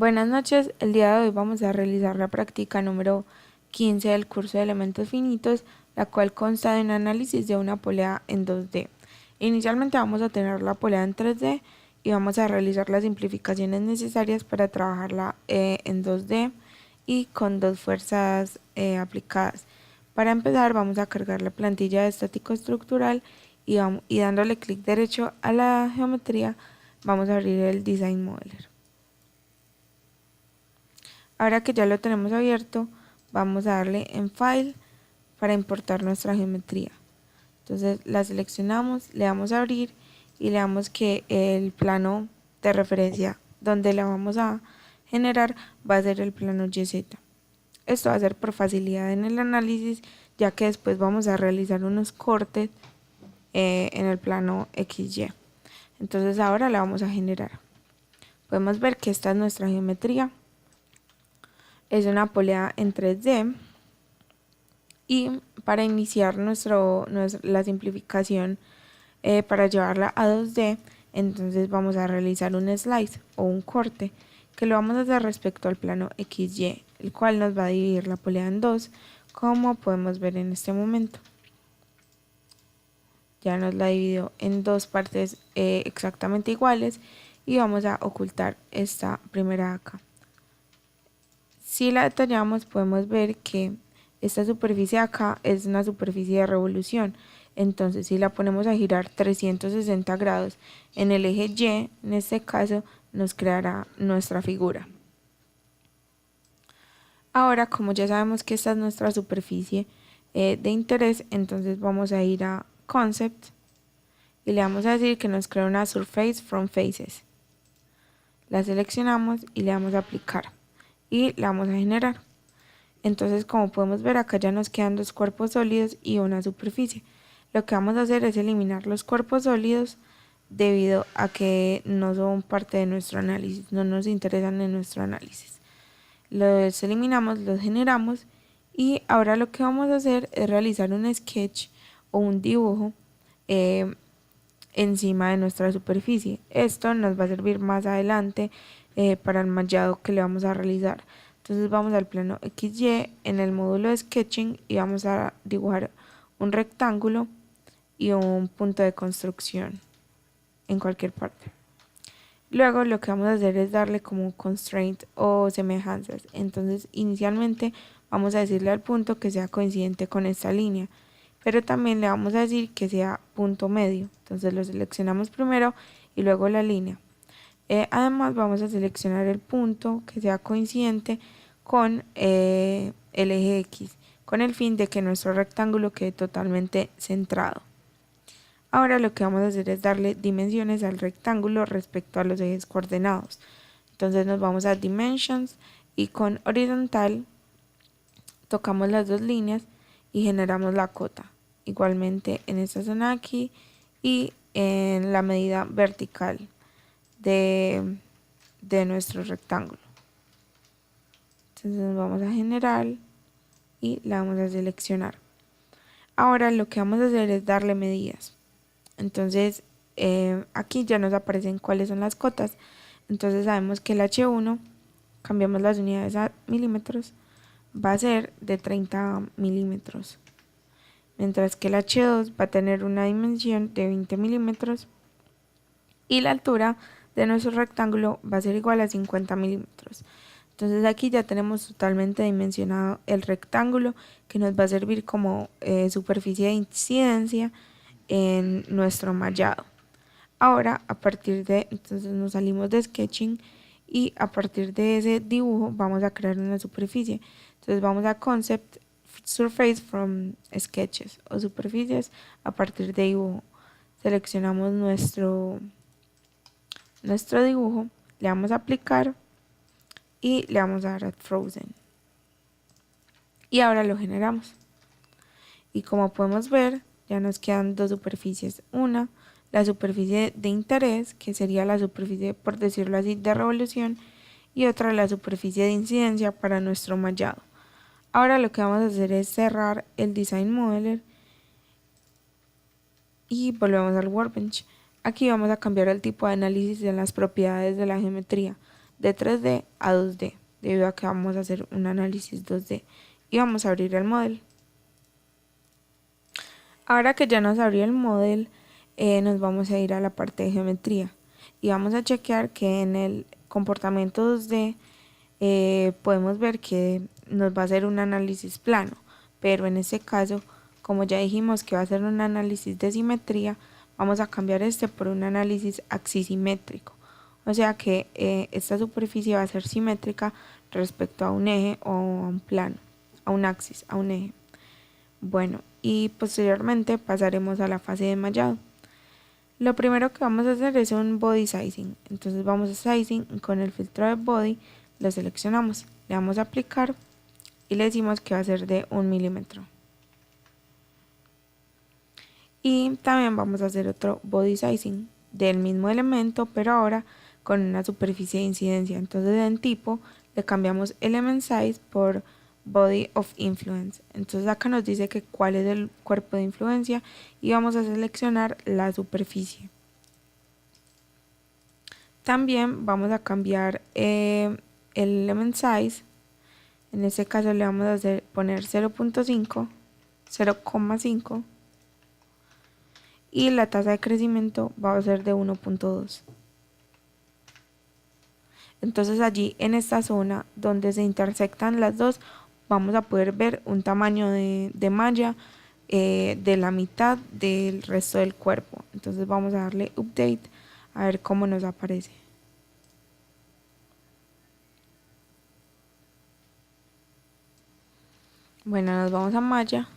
Buenas noches, el día de hoy vamos a realizar la práctica número 15 del curso de elementos finitos, la cual consta de un análisis de una polea en 2D. Inicialmente vamos a tener la polea en 3D y vamos a realizar las simplificaciones necesarias para trabajarla en 2D y con dos fuerzas aplicadas. Para empezar vamos a cargar la plantilla de estático estructural y dándole clic derecho a la geometría vamos a abrir el Design Modeler. Ahora que ya lo tenemos abierto, vamos a darle en File para importar nuestra geometría. Entonces la seleccionamos, le damos a abrir y le damos que el plano de referencia donde la vamos a generar va a ser el plano YZ. Esto va a ser por facilidad en el análisis, ya que después vamos a realizar unos cortes en el plano XY. Entonces ahora la vamos a generar. Podemos ver que esta es nuestra geometría. Es una polea en 3D y para iniciar la simplificación para llevarla a 2D, entonces vamos a realizar un slice o un corte que lo vamos a hacer respecto al plano XY, el cual nos va a dividir la polea en dos, como podemos ver en este momento. Ya nos la dividió en dos partes exactamente iguales y vamos a ocultar esta primera acá. Si la detallamos podemos ver que esta superficie de acá es una superficie de revolución. Entonces si la ponemos a girar 360 grados en el eje Y, en este caso nos creará nuestra figura. Ahora, como ya sabemos que esta es nuestra superficie de interés, entonces vamos a ir a Concept y le vamos a decir que nos crea una Surface from Faces. La seleccionamos y le damos a aplicar y la vamos a generar. Entonces, como podemos ver, acá ya nos quedan dos cuerpos sólidos y una superficie. Lo que vamos a hacer es eliminar los cuerpos sólidos debido a que no son parte de nuestro análisis, no nos interesan en nuestro análisis. Los eliminamos, los generamos y ahora lo que vamos a hacer es realizar un sketch o un dibujo encima de nuestra superficie. Esto nos va a servir más adelante para el mallado que le vamos a realizar. Entonces vamos al plano XY en el módulo de Sketching y vamos a dibujar un rectángulo y un punto de construcción en cualquier parte. Luego lo que vamos a hacer es darle como constraint o semejanzas. Entonces inicialmente vamos a decirle al punto que sea coincidente con esta línea, pero también le vamos a decir que sea punto medio. Entonces lo seleccionamos primero y luego la línea. Además vamos a seleccionar el punto que sea coincidente con el eje X, con el fin de que nuestro rectángulo quede totalmente centrado. Ahora lo que vamos a hacer es darle dimensiones al rectángulo respecto a los ejes coordenados. Entonces nos vamos a Dimensions y con horizontal tocamos las dos líneas y generamos la cota. Igualmente en esta zona aquí y en la medida vertical de nuestro rectángulo. Entonces nos vamos a generar y la vamos a seleccionar. Ahora lo que vamos a hacer es darle medidas. Entonces aquí ya nos aparecen cuáles son las cotas. Entonces sabemos que el H1, cambiamos las unidades a milímetros, va a ser de 30 milímetros. Mientras que el H2 va a tener una dimensión de 20 milímetros y la altura de nuestro rectángulo va a ser igual a 50 milímetros. Entonces aquí ya tenemos totalmente dimensionado el rectángulo que nos va a servir como superficie de incidencia en nuestro mallado. Ahora entonces nos salimos de Sketching y a partir de ese dibujo vamos a crear una superficie. Entonces vamos a Concept, Surface from Sketches o superficies a partir de dibujo. Seleccionamos nuestro dibujo, le vamos a aplicar y le vamos a dar a Frozen. Y ahora lo generamos. Y como podemos ver, ya nos quedan dos superficies. Una, la superficie de interés, que sería la superficie, por decirlo así, de revolución, y otra, la superficie de incidencia para nuestro mallado. Ahora lo que vamos a hacer es cerrar el Design Modeler y volvemos al Workbench. Aquí vamos a cambiar el tipo de análisis de las propiedades de la geometría. de 3D a 2D, debido a que vamos a hacer un análisis 2D. Y vamos a abrir el modelo. Ahora que ya nos abrió el modelo, nos vamos a ir a la parte de geometría y vamos a chequear que en el comportamiento 2D podemos ver que nos va a hacer un análisis plano, pero en este caso, como ya dijimos que va a ser un análisis de simetría, vamos a cambiar este por un análisis axisimétrico, o sea que esta superficie va a ser simétrica respecto a un eje o a un plano, a un axis, a un eje. Bueno, y posteriormente pasaremos a la fase de mallado. Lo primero que vamos a hacer es un body sizing. Entonces vamos a sizing con el filtro de body, lo seleccionamos, le damos a aplicar y le decimos que va a ser de 1 milímetro. Y también vamos a hacer otro body sizing del mismo elemento, pero ahora con una superficie de incidencia. Entonces en tipo le cambiamos element size por body of influence. Entonces acá nos dice que cuál es el cuerpo de influencia y vamos a seleccionar la superficie. También vamos a cambiar el element size. En este caso le vamos a poner 0.5, 0,5 y la tasa de crecimiento va a ser de 1.2. Entonces allí en esta zona donde se intersectan las dos vamos a poder ver un tamaño de malla de la mitad del resto del cuerpo. Entonces vamos a darle update a ver cómo nos aparece. Bueno, nos vamos a malla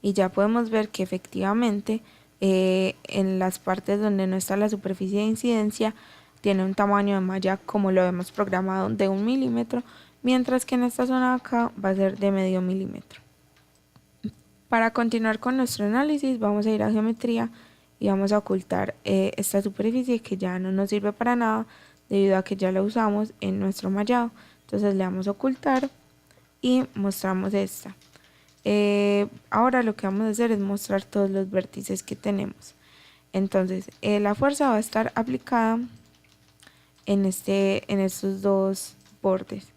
y ya podemos ver que efectivamente en las partes donde no está la superficie de incidencia tiene un tamaño de malla como lo hemos programado de 1 milímetro, mientras que en esta zona de acá va a ser de medio milímetro. Para continuar con nuestro análisis vamos a ir a geometría y vamos a ocultar esta superficie que ya no nos sirve para nada debido a que ya la usamos en nuestro mallado. Entonces le damos a ocultar y mostramos esta. Ahora lo que vamos a hacer es mostrar todos los vértices que tenemos. Entonces la fuerza va a estar aplicada en estos dos bordes.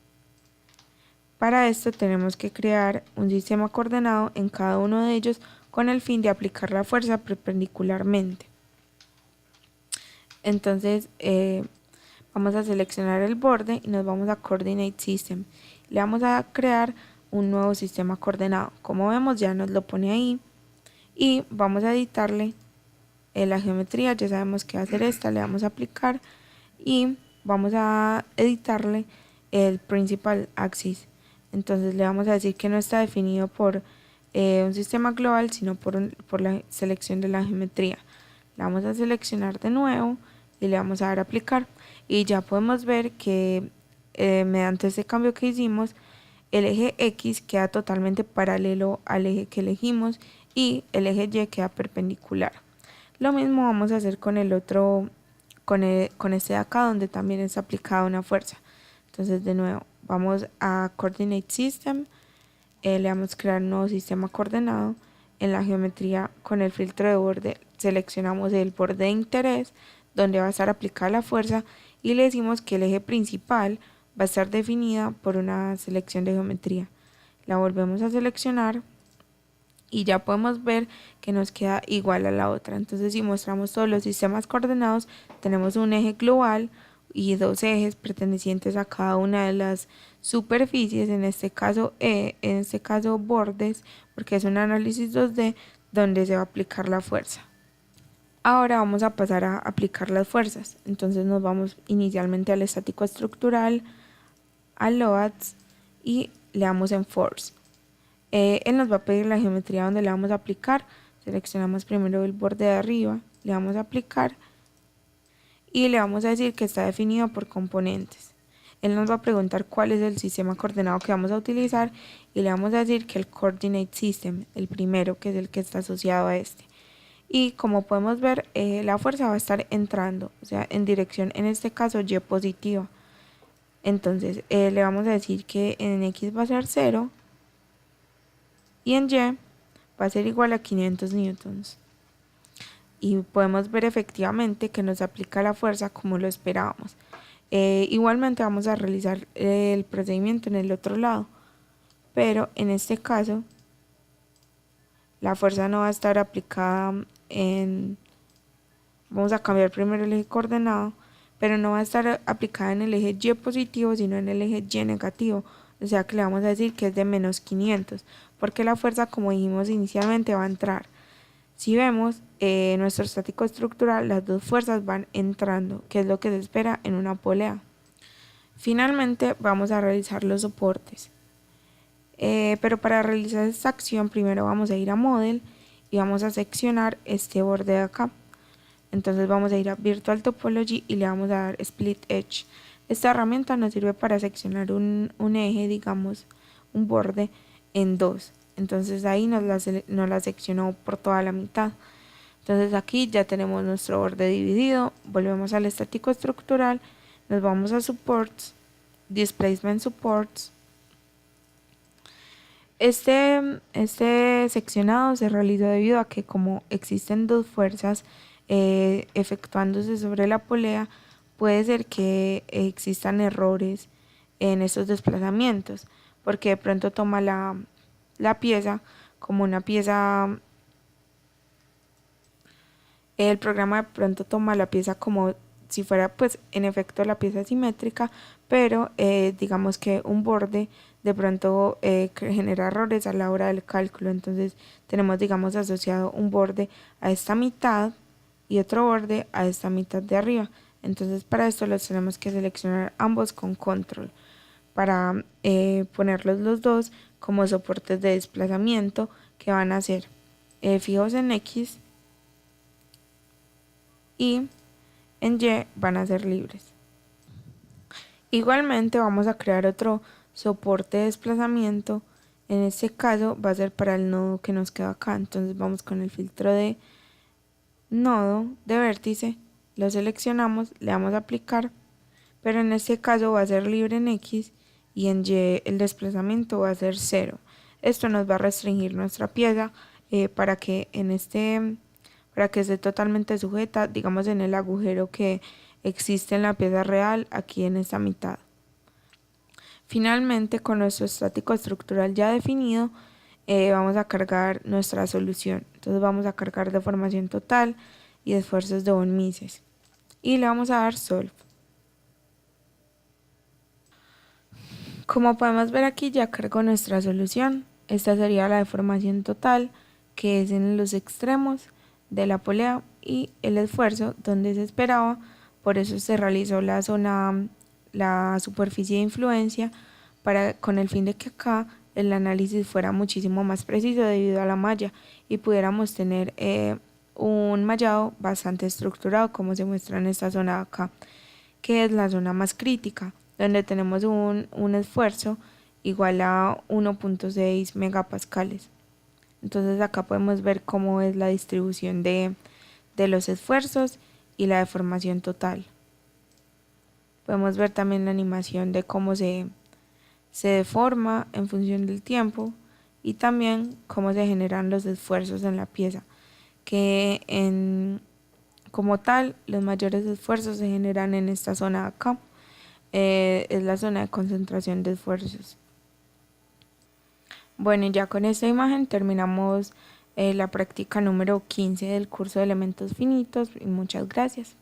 Para esto tenemos que crear un sistema coordenado en cada uno de ellos con el fin de aplicar la fuerza perpendicularmente. Entonces vamos a seleccionar el borde y nos vamos a Coordinate System. Le vamos a crear un nuevo sistema coordenado. Como vemos ya nos lo pone ahí y vamos a editarle la geometría. Ya sabemos que va a ser esta, le vamos a aplicar y vamos a editarle el Principal Axis. Entonces le vamos a decir que no está definido por un sistema global, sino por la selección de la geometría. La vamos a seleccionar de nuevo y le vamos a dar a aplicar. Y ya podemos ver que mediante este cambio que hicimos, el eje X queda totalmente paralelo al eje que elegimos y el eje Y queda perpendicular. Lo mismo vamos a hacer con el otro, con este de acá donde también está aplicada una fuerza. Entonces de nuevo vamos a Coordinate System, le vamos a crear un nuevo sistema coordenado. En la geometría con el filtro de borde seleccionamos el borde de interés donde va a estar aplicada la fuerza y le decimos que el eje principal va a estar definida por una selección de geometría. La volvemos a seleccionar y ya podemos ver que nos queda igual a la otra. Entonces si mostramos todos los sistemas coordenados tenemos un eje global y dos ejes pertenecientes a cada una de las superficies, en este caso bordes, porque es un análisis 2D donde se va a aplicar la fuerza. Ahora vamos a pasar a aplicar las fuerzas. Entonces nos vamos inicialmente al estático estructural, a Loads y le damos en Force. Él nos va a pedir la geometría donde le vamos a aplicar. Seleccionamos primero el borde de arriba, le vamos a aplicar y le vamos a decir que está definido por componentes. Él nos va a preguntar cuál es el sistema coordenado que vamos a utilizar y le vamos a decir que el Coordinate System, el primero, que es el que está asociado a este. Y como podemos ver, la fuerza va a estar entrando, o sea, en dirección, en este caso, Y positiva. Entonces, le vamos a decir que en X va a ser 0 y en Y va a ser igual a 500 newtons. Y podemos ver efectivamente que nos aplica la fuerza como lo esperábamos. Igualmente vamos a realizar el procedimiento en el otro lado, pero en este caso la fuerza no va a estar aplicada en, vamos a cambiar primero el eje coordenado, pero no va a estar aplicada en el eje Y positivo, sino en el eje Y negativo. O sea que le vamos a decir que es de menos 500, porque la fuerza, como dijimos inicialmente, va a entrar. Si vemos nuestro estático estructural, las dos fuerzas van entrando, que es lo que se espera en una polea. Finalmente vamos a realizar los soportes. Pero para realizar esta acción primero vamos a ir a Model y vamos a seccionar este borde de acá. Entonces vamos a ir a Virtual Topology y le vamos a dar Split Edge. Esta herramienta nos sirve para seccionar un eje, digamos, un borde en dos. Entonces ahí nos la seccionó por toda la mitad. Entonces aquí ya tenemos nuestro borde dividido. Volvemos al estático estructural. Nos vamos a Supports, Displacement Supports. Este seccionado se realizó debido a que como existen dos fuerzas efectuándose sobre la polea, puede ser que existan errores en estos desplazamientos, porque de pronto toma la pieza como una pieza, el programa de pronto toma la pieza como si fuera pues en efecto la pieza simétrica, pero digamos que un borde de pronto genera errores a la hora del cálculo. Entonces tenemos digamos asociado un borde a esta mitad y otro borde a esta mitad de arriba. Entonces para esto los tenemos que seleccionar ambos con control para ponerlos los dos como soportes de desplazamiento que van a ser fijos en X y en Y van a ser libres. Igualmente vamos a crear otro soporte de desplazamiento. En este caso va a ser para el nodo que nos queda acá. Entonces vamos con el filtro de nodo de vértice, lo seleccionamos, le damos a aplicar, pero en este caso va a ser libre en X y en Y el desplazamiento va a ser 0. Esto nos va a restringir nuestra pieza para que esté totalmente sujeta, digamos en el agujero que existe en la pieza real aquí en esta mitad. Finalmente, con nuestro estático estructural ya definido, vamos a cargar nuestra solución. Entonces vamos a cargar deformación total y esfuerzos de von Mises y le vamos a dar Solve. Como podemos ver aquí, ya cargó nuestra solución. Esta sería la deformación total, que es en los extremos de la polea, y el esfuerzo donde se esperaba. Por eso se realizó la superficie de influencia, con el fin de que acá el análisis fuera muchísimo más preciso debido a la malla y pudiéramos tener un mallado bastante estructurado, como se muestra en esta zona de acá, que es la zona más crítica, donde tenemos un esfuerzo igual a 1.6 megapascales. Entonces acá podemos ver cómo es la distribución de los esfuerzos y la deformación total. Podemos ver también la animación de cómo se deforma en función del tiempo y también cómo se generan los esfuerzos en la pieza, que como tal los mayores esfuerzos se generan en esta zona de acá. Es la zona de concentración de esfuerzos. Bueno, y ya con esta imagen terminamos la práctica número 15 del curso de elementos finitos y muchas gracias.